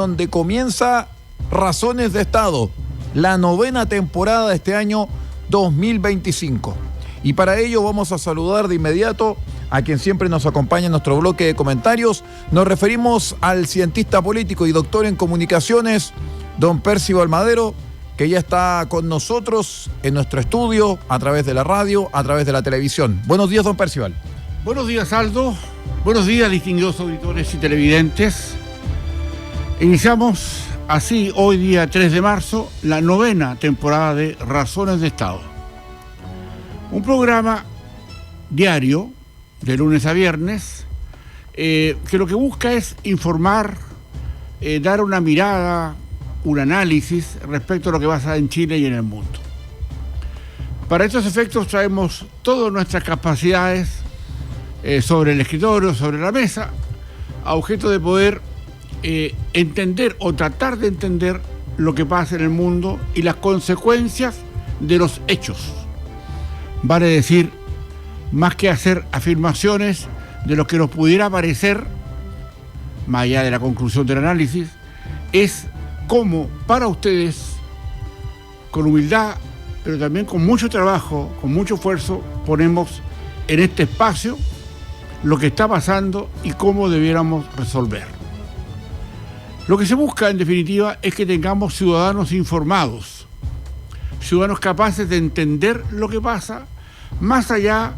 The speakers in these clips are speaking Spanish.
donde comienza Razones de Estado, la 9ª temporada de este año 2025. Y para ello vamos a saludar de inmediato a quien siempre nos acompaña en nuestro bloque de comentarios. Nos referimos al cientista político y doctor en comunicaciones, don Percival Madero, que ya está con nosotros en nuestro estudio, a través de la radio, a través de la televisión. Buenos días, don Percival. Buenos días, Aldo. Buenos días, distinguidos auditores y televidentes. Iniciamos así, hoy día 3 de marzo, la 9ª temporada de Razones de Estado. Un programa diario, de lunes a viernes, que lo que busca es informar, dar una mirada, un análisis respecto a lo que pasa en Chile y en el mundo. Para estos efectos traemos todas nuestras capacidades sobre el escritorio, sobre la mesa, a objeto de poder entender o tratar de entender lo que pasa en el mundo y las consecuencias de los hechos. Vale decir, más que hacer afirmaciones de lo que nos pudiera parecer, más allá de la conclusión del análisis, es cómo para ustedes, con humildad, pero también con mucho trabajo, con mucho esfuerzo, ponemos en este espacio lo que está pasando y cómo debiéramos resolver. Lo que se busca, en definitiva, es que tengamos ciudadanos informados, ciudadanos capaces de entender lo que pasa, más allá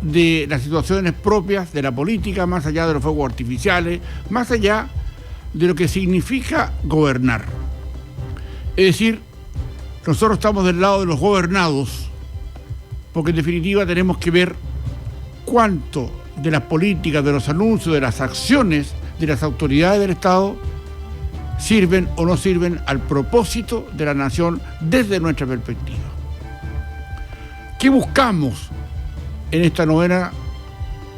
de las situaciones propias de la política, más allá de los fuegos artificiales, más allá de lo que significa gobernar. Es decir, nosotros estamos del lado de los gobernados, porque en definitiva tenemos que ver cuánto de las políticas, de los anuncios, de las acciones de las autoridades del Estado sirven o no sirven al propósito de la nación desde nuestra perspectiva. ¿Qué buscamos en esta 9ª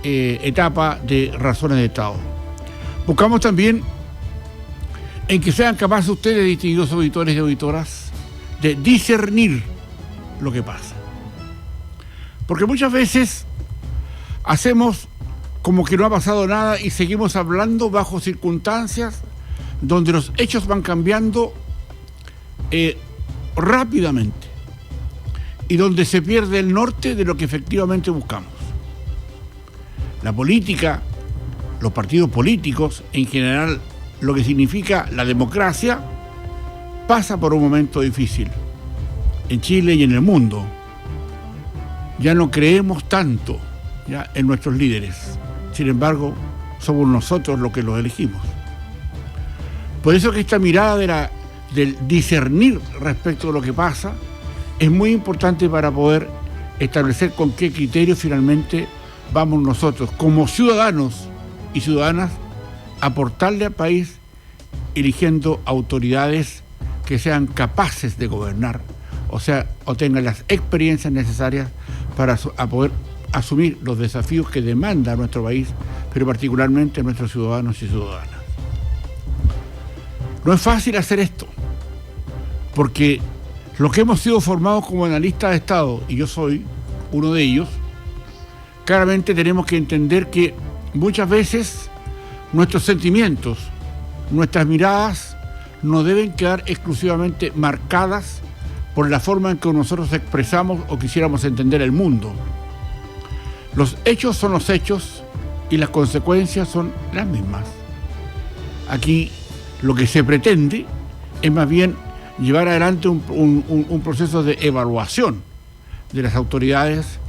etapa de Razones de Estado? Buscamos también en que sean capaces ustedes, distinguidos auditores y auditoras, de discernir lo que pasa. Porque muchas veces hacemos como que no ha pasado nada y seguimos hablando bajo circunstancias donde los hechos van cambiando rápidamente y donde se pierde el norte de lo que efectivamente buscamos. La política, los partidos políticos, en general, lo que significa la democracia, pasa por un momento difícil en Chile y en el mundo. Ya no creemos tanto ya en nuestros líderes. Sin embargo, somos nosotros los que los elegimos. Por eso que esta mirada del discernir respecto a lo que pasa es muy importante para poder establecer con qué criterio finalmente vamos nosotros, como ciudadanos y ciudadanas, a aportarle al país eligiendo autoridades que sean capaces de gobernar, o tengan las experiencias necesarias para poder asumir los desafíos que demanda nuestro país, pero particularmente nuestros ciudadanos y ciudadanas. No es fácil hacer esto, porque los que hemos sido formados como analistas de Estado, y yo soy uno de ellos, claramente tenemos que entender que muchas veces nuestros sentimientos, nuestras miradas, no deben quedar exclusivamente marcadas por la forma en que nosotros expresamos o quisiéramos entender el mundo. Los hechos son los hechos y las consecuencias son las mismas. Aquí lo que se pretende es más bien llevar adelante un proceso de evaluación de las autoridades,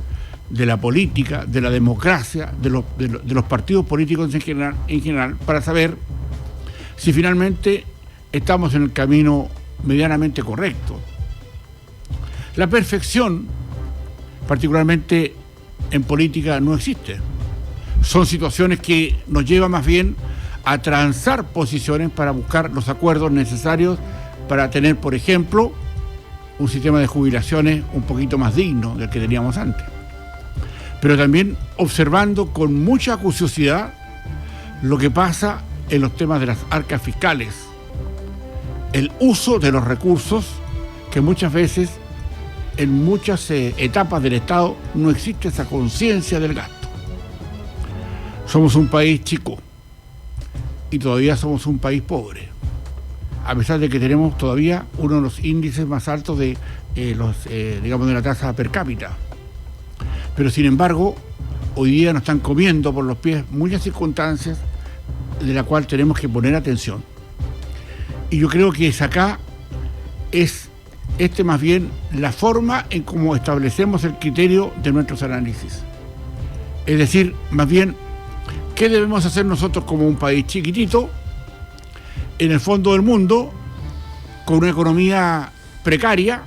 de la política, de la democracia, de los partidos políticos en general, para saber si finalmente estamos en el camino medianamente correcto. La perfección, particularmente en política, no existe. Son situaciones que nos llevan más bien a transar posiciones para buscar los acuerdos necesarios para tener, por ejemplo, un sistema de jubilaciones un poquito más digno del que teníamos antes. Pero también observando con mucha curiosidad lo que pasa en los temas de las arcas fiscales, el uso de los recursos que muchas veces, en muchas etapas del Estado, no existe esa conciencia del gasto. Somos un país chico y todavía somos un país pobre. a pesar de que tenemos todavía uno de los índices más altos de de la tasa per cápita. Pero sin embargo, hoy día nos están comiendo por los pies muchas circunstancias de las cuales tenemos que poner atención. Y yo creo que es más bien la forma en cómo establecemos el criterio de nuestros análisis. Es decir, más bien, ¿qué debemos hacer nosotros como un país chiquitito, en el fondo del mundo, con una economía precaria,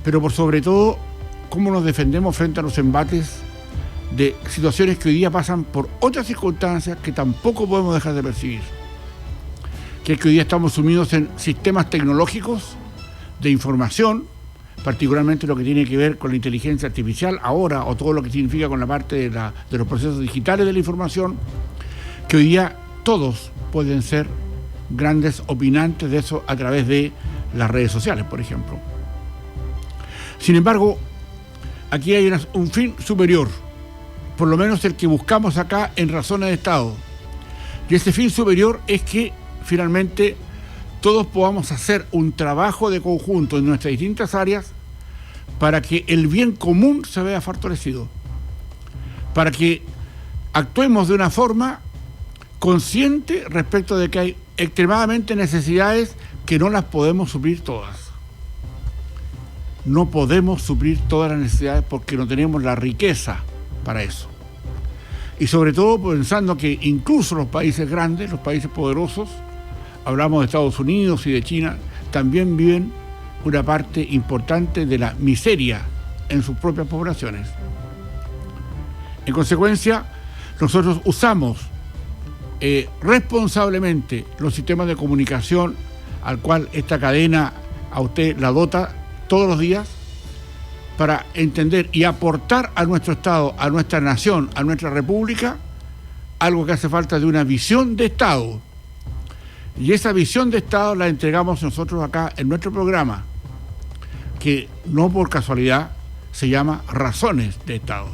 pero por sobre todo, cómo nos defendemos frente a los embates de situaciones que hoy día pasan por otras circunstancias que tampoco podemos dejar de percibir? Que es que hoy día estamos sumidos en sistemas tecnológicos de información, particularmente lo que tiene que ver con la inteligencia artificial ahora, o todo lo que significa con la parte de los procesos digitales de la información, que hoy día todos pueden ser grandes opinantes de eso a través de las redes sociales, por ejemplo. Sin embargo, aquí hay un fin superior, por lo menos el que buscamos acá en Razones de Estado. Y ese fin superior es que finalmente todos podamos hacer un trabajo de conjunto en nuestras distintas áreas para que el bien común se vea fortalecido, para que actuemos de una forma consciente respecto de que hay extremadamente necesidades que no las podemos suplir todas. No podemos suplir todas las necesidades porque no tenemos la riqueza para eso. Y sobre todo pensando que incluso los países grandes, los países poderosos, hablamos de Estados Unidos y de China, también viven una parte importante de la miseria en sus propias poblaciones. En consecuencia, nosotros usamos responsablemente los sistemas de comunicación al cual esta cadena a usted la dota todos los días para entender y aportar a nuestro Estado, a nuestra nación, a nuestra república, algo que hace falta de una visión de Estado. Y esa visión de Estado la entregamos nosotros acá en nuestro programa, que no por casualidad se llama Razones de Estado.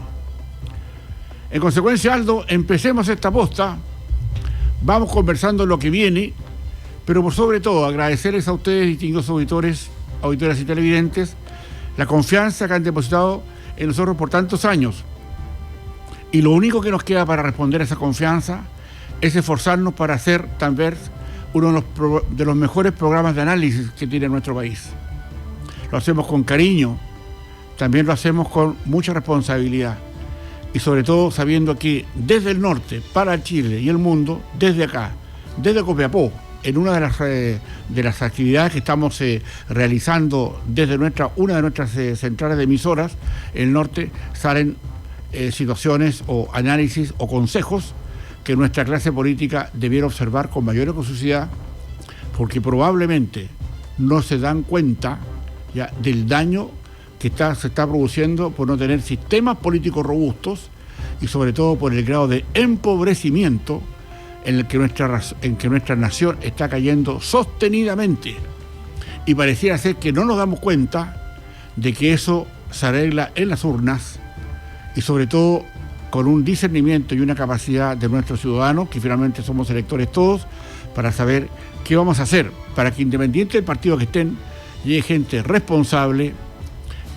En consecuencia, Aldo, empecemos esta posta, vamos conversando lo que viene, pero por sobre todo agradecerles a ustedes, distinguidos auditores, auditoras y televidentes, la confianza que han depositado en nosotros por tantos años. Y lo único que nos queda para responder a esa confianza es esforzarnos para hacer también uno de los mejores programas de análisis que tiene nuestro país. Lo hacemos con cariño, también lo hacemos con mucha responsabilidad y sobre todo sabiendo que desde el norte para Chile y el mundo, desde acá, desde Copiapó, en una de las actividades que estamos realizando desde una de nuestras centrales de emisoras, en el norte, salen situaciones o análisis o consejos que nuestra clase política debiera observar con mayor acuciosidad, porque probablemente no se dan cuenta ya del daño que se está produciendo por no tener sistemas políticos robustos y sobre todo por el grado de empobrecimiento en el que nuestra nación está cayendo sostenidamente. Y pareciera ser que no nos damos cuenta de que eso se arregla en las urnas y sobre todo con un discernimiento y una capacidad de nuestros ciudadanos, que finalmente somos electores todos, para saber qué vamos a hacer, para que independiente del partido que estén, llegue gente responsable,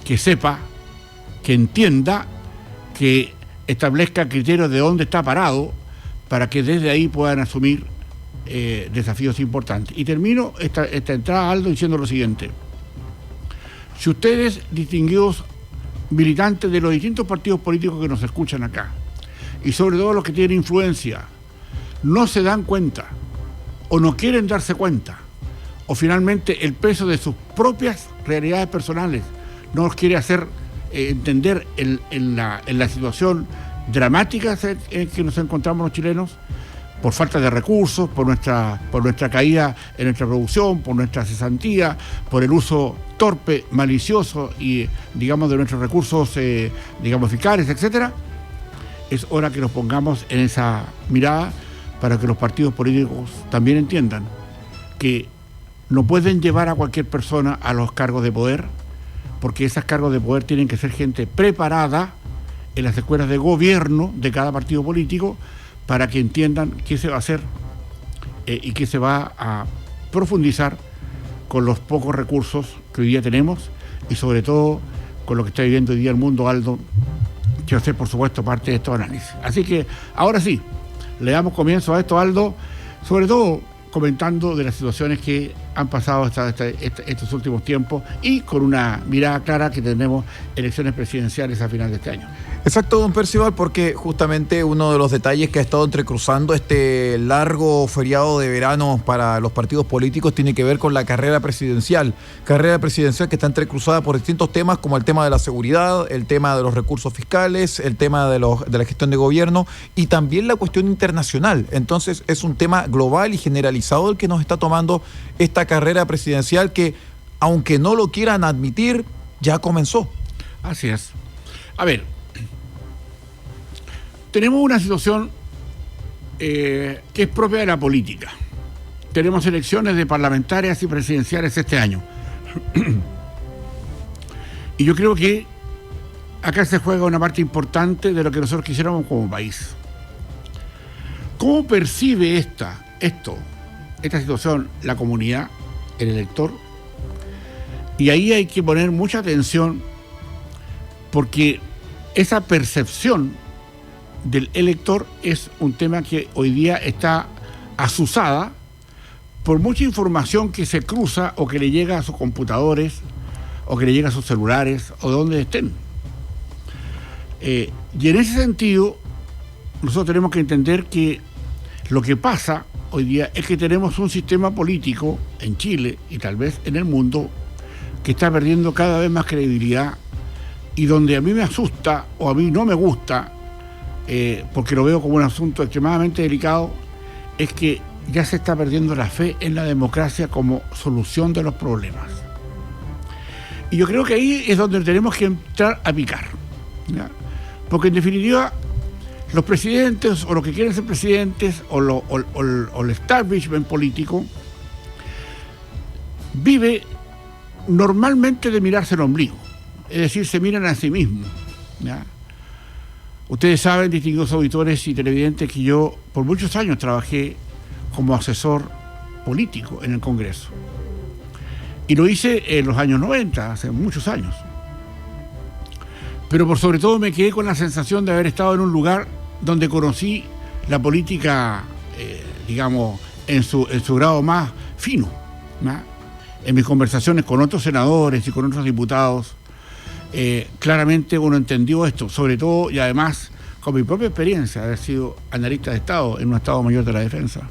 que sepa, que entienda, que establezca criterios de dónde está parado, para que desde ahí puedan asumir desafíos importantes. Y termino esta entrada, Aldo, diciendo lo siguiente. Si ustedes, distinguidos militantes de los distintos partidos políticos que nos escuchan acá, y sobre todo los que tienen influencia, no se dan cuenta, o no quieren darse cuenta, o finalmente el peso de sus propias realidades personales no los quiere hacer entender en la situación dramática en que nos encontramos los chilenos, por falta de recursos, por nuestra caída en nuestra producción, por nuestra cesantía, por el uso torpe, malicioso y, digamos, de nuestros recursos, fiscales, etcétera. Es hora que nos pongamos en esa mirada para que los partidos políticos también entiendan que no pueden llevar a cualquier persona a los cargos de poder, porque esos cargos de poder tienen que ser gente preparada en las escuelas de gobierno de cada partido político para que entiendan qué se va a hacer y qué se va a profundizar con los pocos recursos que hoy día tenemos y sobre todo con lo que está viviendo hoy día el mundo, Aldo, que va a ser por supuesto parte de estos análisis. Así que ahora sí, le damos comienzo a esto, Aldo, sobre todo comentando de las situaciones que han pasado estos últimos tiempos y con una mirada clara que tendremos elecciones presidenciales a final de este año. Exacto, don Percival, porque justamente uno de los detalles que ha estado entrecruzando este largo feriado de verano para los partidos políticos tiene que ver con la carrera presidencial que está entrecruzada por distintos temas como el tema de la seguridad, el tema de los recursos fiscales, el tema de la gestión de gobierno y también la cuestión internacional. Entonces es un tema global y generalizado el que nos está tomando esta carrera presidencial que, aunque no lo quieran admitir, ya comenzó. Así es. A ver, tenemos una situación que es propia de la política. Tenemos elecciones de parlamentarias y presidenciales este año. Y yo creo que acá se juega una parte importante de lo que nosotros quisiéramos como país. ¿Cómo percibe esta situación la comunidad, el elector? Y ahí hay que poner mucha atención porque esa percepción del elector es un tema que hoy día está azuzada por mucha información que se cruza o que le llega a sus computadores o que le llega a sus celulares o de donde estén. Y en ese sentido, nosotros tenemos que entender que lo que pasa hoy día es que tenemos un sistema político en Chile y tal vez en el mundo que está perdiendo cada vez más credibilidad y donde a mí me asusta o a mí no me gusta, porque lo veo como un asunto extremadamente delicado, es que ya se está perdiendo la fe en la democracia como solución de los problemas. Y yo creo que ahí es donde tenemos que entrar a picar, ¿ya? Porque en definitiva los presidentes o los que quieren ser presidentes o el establishment político vive normalmente de mirarse el ombligo, es decir, se miran a sí mismos, ¿ya? Ustedes saben, distinguidos auditores y televidentes, que yo por muchos años trabajé como asesor político en el Congreso. Y lo hice en los años 90, hace muchos años. Pero por sobre todo me quedé con la sensación de haber estado en un lugar donde conocí la política, digamos, en su grado más fino, ¿no? En mis conversaciones con otros senadores y con otros diputados, claramente uno entendió esto, sobre todo y además con mi propia experiencia de haber sido analista de Estado en un Estado Mayor de la Defensa.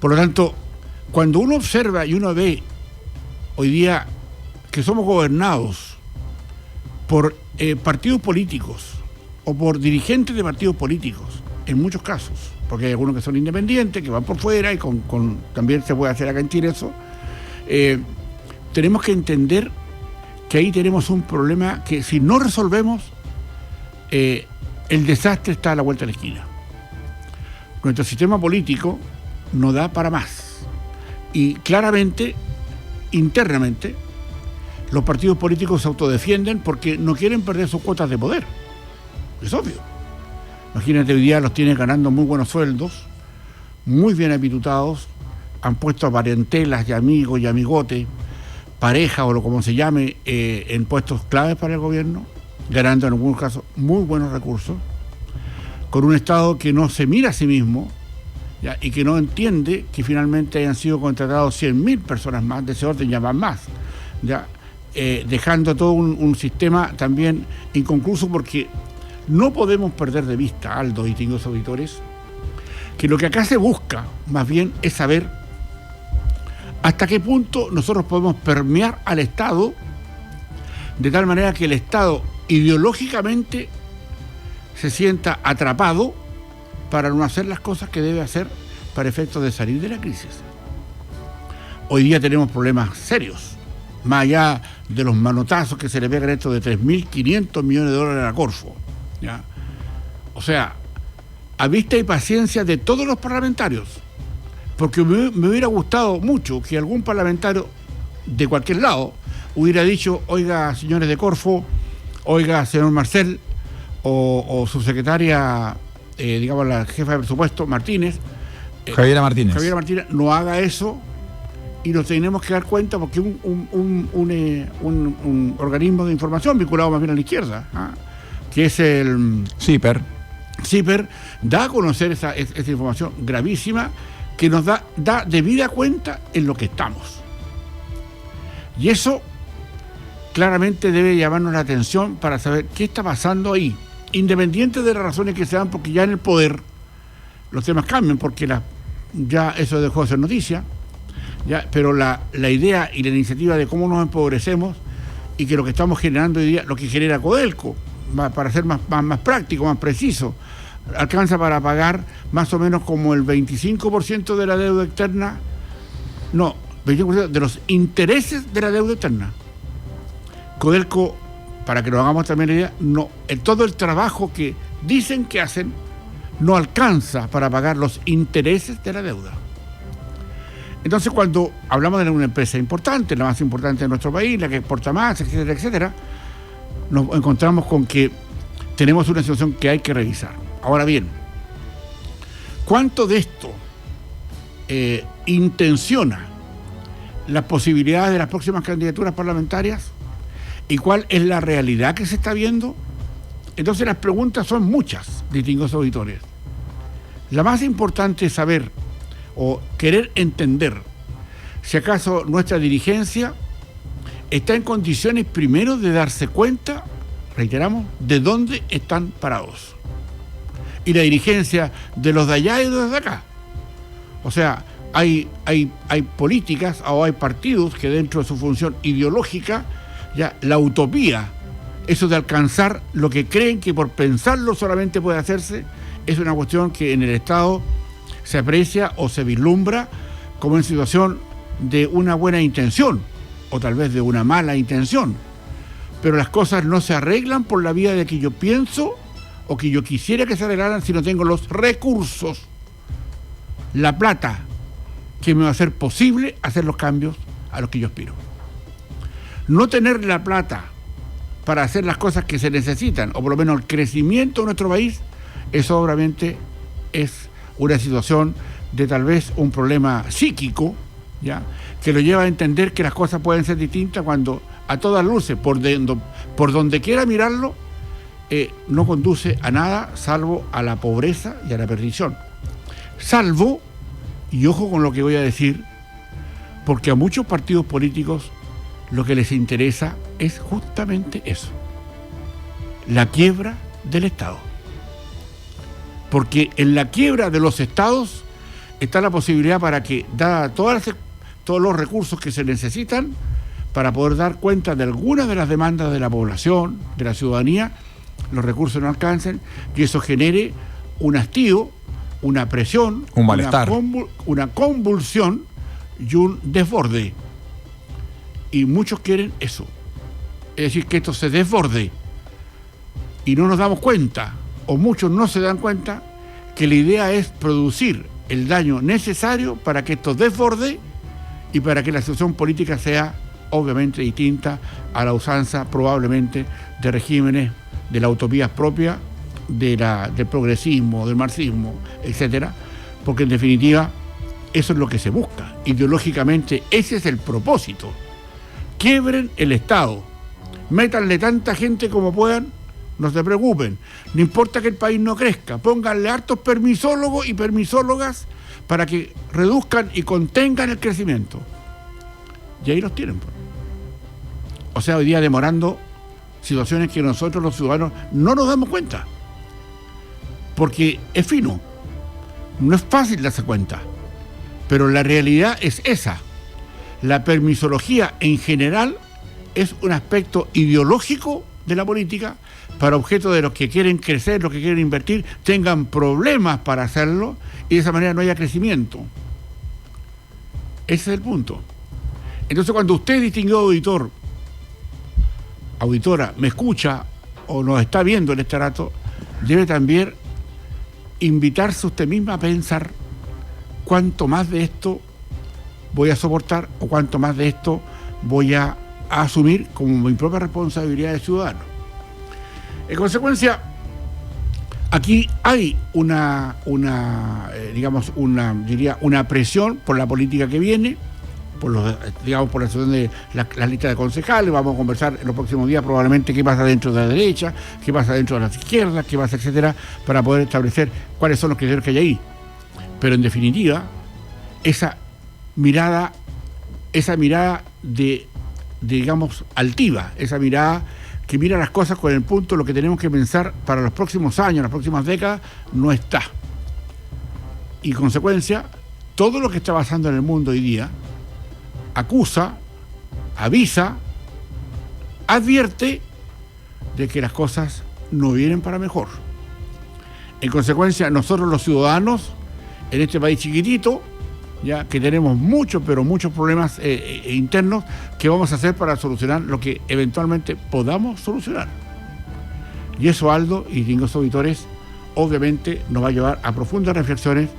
Por lo tanto, cuando uno observa y uno ve hoy día que somos gobernados por partidos políticos o por dirigentes de partidos políticos, en muchos casos, porque hay algunos que son independientes, que van por fuera y también se puede hacer acá en Chile eso, tenemos que entender que ahí tenemos un problema que si no resolvemos, el desastre está a la vuelta de la esquina. Nuestro sistema político no da para más. Y claramente, internamente, los partidos políticos se autodefienden porque no quieren perder sus cuotas de poder. Es obvio. Imagínate, hoy día los tienen ganando muy buenos sueldos, muy bien apitutados, han puesto a parentelas y amigos y amigotes, pareja o lo como se llame, en puestos claves para el gobierno, ganando en algunos casos muy buenos recursos, con un Estado que no se mira a sí mismo, ¿ya? Y que no entiende que finalmente hayan sido contratados 100.000 personas más de ese orden, ya más, ¿ya? Dejando todo un sistema también inconcluso, porque no podemos perder de vista, Aldo y distinguidos auditores, que lo que acá se busca más bien es saber hasta qué punto nosotros podemos permear al Estado de tal manera que el Estado ideológicamente se sienta atrapado para no hacer las cosas que debe hacer para efectos de salir de la crisis. Hoy día tenemos problemas serios, más allá de los manotazos que se le pegan esto de 3.500 millones de dólares a Corfo, ¿ya? O sea, a vista y paciencia de todos los parlamentarios, porque me hubiera gustado mucho que algún parlamentario de cualquier lado hubiera dicho: oiga, señores de Corfo, oiga, señor Marcel, o su secretaria, digamos la jefa de presupuesto, Martínez, Javiera Martínez, no haga eso, y nos tenemos que dar cuenta porque un organismo de información vinculado más bien a la izquierda, que es el CIPER, da a conocer esa información gravísima que nos da debida cuenta en lo que estamos. Y eso claramente debe llamarnos la atención para saber qué está pasando ahí, independiente de las razones que se dan, porque ya en el poder los temas cambian, porque ya eso dejó de ser noticia, pero la idea y la iniciativa de cómo nos empobrecemos y que lo que estamos generando hoy día, lo que genera Codelco, para ser más práctico, más preciso, alcanza para pagar más o menos como el 25% de la deuda externa, 25% de los intereses de la deuda externa. Codelco, para que lo hagamos también la idea, todo el trabajo que dicen que hacen no alcanza para pagar los intereses de la deuda. Entonces, cuando hablamos de una empresa importante, la más importante de nuestro país, la que exporta más, etcétera, etcétera, nos encontramos con que tenemos una situación que hay que revisar. Ahora bien, ¿cuánto de esto intenciona las posibilidades de las próximas candidaturas parlamentarias? ¿Y cuál es la realidad que se está viendo? Entonces las preguntas son muchas, distinguidos auditores. La más importante es saber o querer entender si acaso nuestra dirigencia está en condiciones primero de darse cuenta, reiteramos, de dónde están parados. Y la dirigencia de los de allá y de los de acá. O sea, hay políticas o hay partidos que dentro de su función ideológica, ya la utopía, eso de alcanzar lo que creen que por pensarlo solamente puede hacerse, es una cuestión que en el Estado se aprecia o se vislumbra como en situación de una buena intención o tal vez de una mala intención. Pero las cosas no se arreglan por la vía de que yo pienso o que yo quisiera que se arreglaran si no tengo los recursos, la plata que me va a hacer posible hacer los cambios a los que yo aspiro. No tener la plata para hacer las cosas que se necesitan, o por lo menos el crecimiento de nuestro país, eso obviamente es una situación de tal vez un problema psíquico, ¿ya?, que lo lleva a entender que las cosas pueden ser distintas cuando a todas luces, por donde quiera mirarlo, no conduce a nada salvo a la pobreza y a la perdición. Salvo, y ojo con lo que voy a decir, porque a muchos partidos políticos lo que les interesa es justamente eso, la quiebra del Estado. Porque en la quiebra de los estados está la posibilidad para que, dada todos los recursos que se necesitan para poder dar cuenta de algunas de las demandas de la población, de la ciudadanía, los recursos no alcancen y eso genere un hastío, una presión, un malestar, una convulsión y un desborde. Y muchos quieren eso, es decir, que esto se desborde y no nos damos cuenta, o muchos no se dan cuenta, que la idea es producir el daño necesario para que esto desborde y para que la situación política sea obviamente distinta a la usanza probablemente de regímenes de las utopías propias del progresismo, del marxismo, etcétera, porque en definitiva eso es lo que se busca. Ideológicamente ese es el propósito. Quiebren el Estado, métanle tanta gente como puedan, no se preocupen, no importa que el país no crezca, pónganle hartos permisólogos y permisólogas para que reduzcan y contengan el crecimiento. Y ahí los tienen. O sea, hoy día demorando situaciones que nosotros los ciudadanos no nos damos cuenta, porque es fino, no es fácil darse cuenta, pero la realidad es esa. La permisología en general es un aspecto ideológico de la política para objeto de los que quieren crecer, los que quieren invertir, tengan problemas para hacerlo y de esa manera no haya crecimiento. Ese es el punto. Entonces, cuando usted, distinguido auditor, auditora, me escucha o nos está viendo en este rato, debe también invitarse usted misma a pensar cuánto más de esto voy a soportar o cuánto más de esto voy a asumir como mi propia responsabilidad de ciudadano. En consecuencia, aquí hay una presión por la política que viene, por la situación de la lista de concejales. Vamos a conversar en los próximos días probablemente qué pasa dentro de la derecha, qué pasa dentro de las izquierdas, qué pasa, etcétera, para poder establecer cuáles son los criterios que hay ahí. Pero en definitiva, esa mirada de digamos, altiva, esa mirada que mira las cosas con el punto, lo que tenemos que pensar para los próximos años, las próximas décadas, no está. Y en consecuencia, todo lo que está pasando en el mundo hoy día acusa, avisa, advierte de que las cosas no vienen para mejor. En consecuencia, nosotros los ciudadanos, en este país chiquitito, ya que tenemos muchos problemas internos, ¿qué vamos a hacer para solucionar lo que eventualmente podamos solucionar? Y eso, Aldo y distinguidos auditores, obviamente nos va a llevar a profundas reflexiones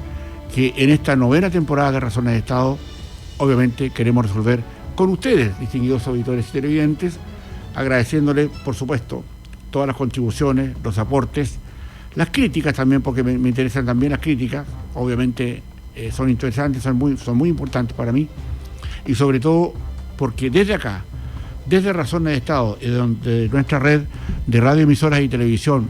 que en esta 9ª temporada de Razones de Estado, obviamente queremos resolver con ustedes, distinguidos auditores y televidentes, agradeciéndoles, por supuesto, todas las contribuciones, los aportes, las críticas también, porque me interesan también las críticas, obviamente son interesantes, son muy importantes para mí, y sobre todo porque desde acá, desde Razones de Estado, de nuestra red de radioemisoras y televisión,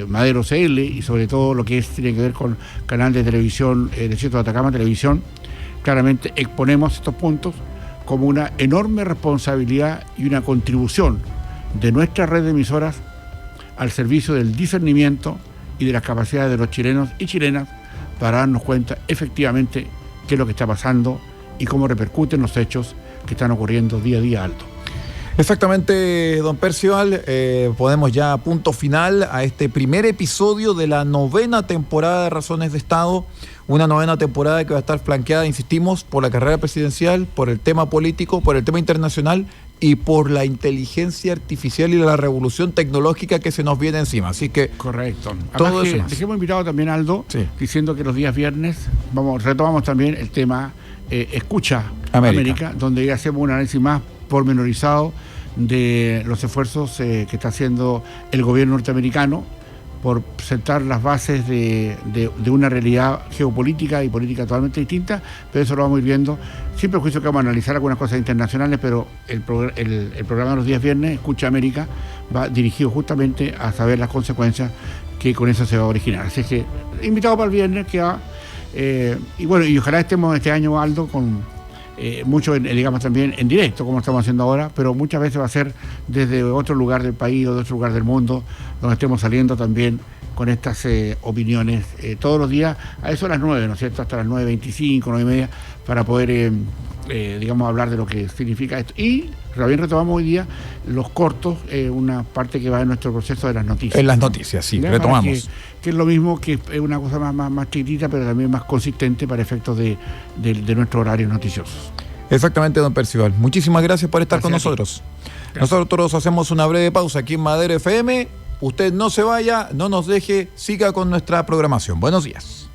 Madero CL, y sobre todo lo que tiene que ver con canal de televisión Desierto de Atacama Televisión, claramente exponemos estos puntos como una enorme responsabilidad y una contribución de nuestra red de emisoras al servicio del discernimiento y de las capacidades de los chilenos y chilenas para darnos cuenta efectivamente qué es lo que está pasando y cómo repercuten los hechos que están ocurriendo día a día, Alto. Exactamente, don Percival, ponemos ya punto final a este primer episodio de la 9ª temporada de Razones de Estado, una 9ª temporada que va a estar flanqueada, insistimos, por la carrera presidencial, por el tema político, por el tema internacional y por la inteligencia artificial y la revolución tecnológica que se nos viene encima. Así que correcto. Todo eso más. Dejemos invitado también, Aldo, sí, diciendo que los días viernes retomamos también el tema Escucha América, donde ya hacemos un análisis más pormenorizado de los esfuerzos que está haciendo el gobierno norteamericano por sentar las bases de una realidad geopolítica y política totalmente distinta, pero eso lo vamos a ir viendo. Siempre juicio que vamos a analizar algunas cosas internacionales, pero el programa de los días viernes, Escucha América, va dirigido justamente a saber las consecuencias que con eso se va a originar. Así que, invitado para el viernes, que va, y ojalá estemos este año, Aldo, con mucho, digamos, también en directo, como estamos haciendo ahora, pero muchas veces va a ser desde otro lugar del país o de otro lugar del mundo, donde estemos saliendo también con estas opiniones todos los días, a eso a las 9, ¿no es cierto?, hasta las 9:25, 9:30, para poder, hablar de lo que significa esto. Y también retomamos hoy día los cortos, una parte que va en nuestro proceso de las noticias. En las noticias, sí, retomamos. Que es lo mismo, que es una cosa más chiquitita, pero también más consistente para efectos de nuestros horarios noticiosos. Exactamente, don Percival. Muchísimas gracias por estar con nosotros. Nosotros hacemos una breve pausa aquí en Madero FM. Usted no se vaya, no nos deje, siga con nuestra programación. Buenos días.